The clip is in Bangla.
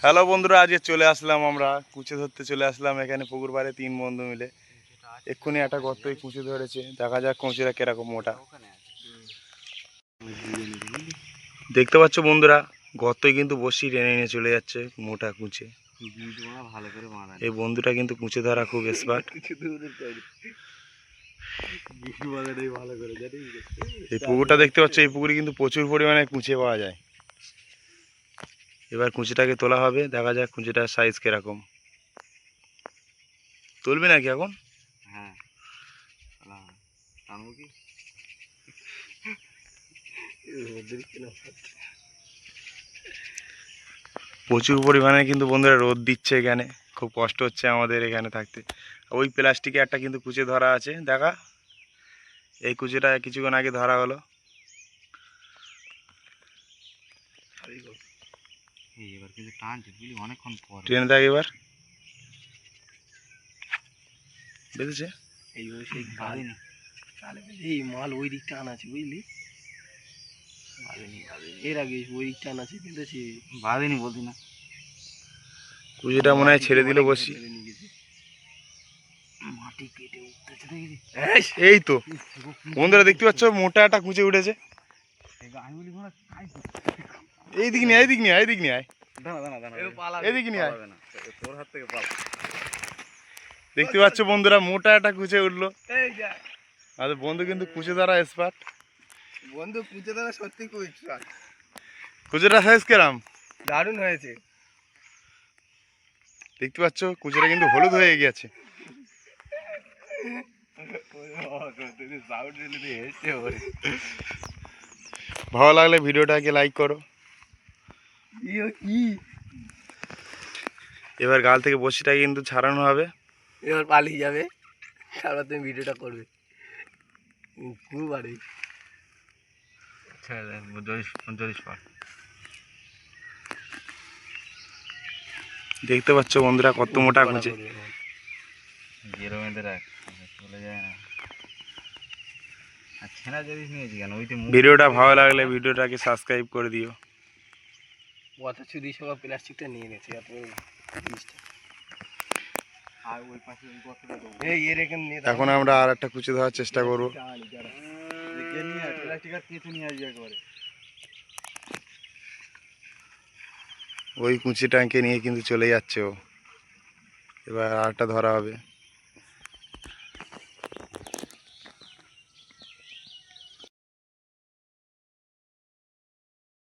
হ্যালো বন্ধুরা, আজকে চলে আসলাম আমরা কুচে ধরতে চলে আসলাম এখানে পুকুর পাড়ে 3 বন্ধু মিলে। এক্ষুনি একটা গর্তই কুচে ধরেছে, দেখা যাক কুচিটা কিরকম মোটা। দেখতে পাচ্ছ বন্ধুরা, গর্তই কিন্তু বসি টেনে নিয়ে চলে যাচ্ছে মোটা কুচে। এই বন্ধুটা কিন্তু কুচে ধরা খুব এক্সপার্ট। এই পুকুরটা দেখতে পাচ্ছ, এই পুকুরে কিন্তু প্রচুর পরিমাণে কুচে পাওয়া যায়। এবার কুচিটাকে তোলা হবে, দেখা যাক কুচিটার সাইজ কিরকম। তুলবি নাকি এখন? হ্যাঁ, প্রচুর পরিমাণে কিন্তু বন্ধুরা রোদ দিচ্ছে এখানে, খুব কষ্ট হচ্ছে আমাদের এখানে থাকতে। ওই প্লাস্টিকে একটা কিন্তু কুচে ধরা আছে, দেখা। এই কুচিটা কিছুক্ষণ আগে ধরা হলো। এবার কিন্তু টানছে বুঝলি, অনেকক্ষণ পর ট্রেনে দেখ এবার বেঁধেছে। এইভাবে সেই বাঁধেনি, এই মাল ওই দিক টান আছে বুঝলি, এর আগে ওই দিক টান আছে বেঁধেছে, বাঁধেনি বলছি না। কুচিটা মনে হয় ছেড়ে দিল বসি। মাটি কেটে উঠতেছে দেখি। এই তো বন্ধুরা দেখতে পাচ্ছ, মোটা একটা কুচে উঠেছে। এই দিক নিয়ে, এই দিক নিয়ে, এই দিক নিয়ে আয়, এদিকে নিয়ে আয়। তোর হাত থেকে পালা। দেখতে পাচ্ছ বন্ধুরা, মোটা একটা কুচে উঠলো। আর বন্ধু কিন্তু কুচে ধরা এক্সপার্ট। বন্ধু কুচে ধরা সত্যি খুব ইচ্ছা। কুচেটা সাইজ কেরাম? দারুণ হয়েছে। দেখতে পাচ্ছ কুচেটা কিন্তু হলুদ হয়ে গেছে। ভালো লাগলে ভিডিওটাকে লাইক করো। এবার গাল থেকে বসিটা কিন্তু ছাড়ানো হবে। এবার পালিয়ে যাবে, তারপর তুমি ভিডিওটা করবে। বাড়ি দেখতে পাচ্ছ বন্ধুরা কত মোটা কুচে। চলে যায় না। ছেঁড়া জিনিস নিয়েছি কেন? ভিডিওটা ভালো লাগলে ভিডিওটাকে সাবস্ক্রাইব করে দিও। অত চুরি সব প্লাস্টিকটা নিয়ে নিয়েছি। এখন আমরা আর একটা কুচি ধরার চেষ্টা করবো। ওই কুচিটাকে নিয়ে কিন্তু চলে যাচ্ছে ও। এবার আরেকটা ধরা হবে।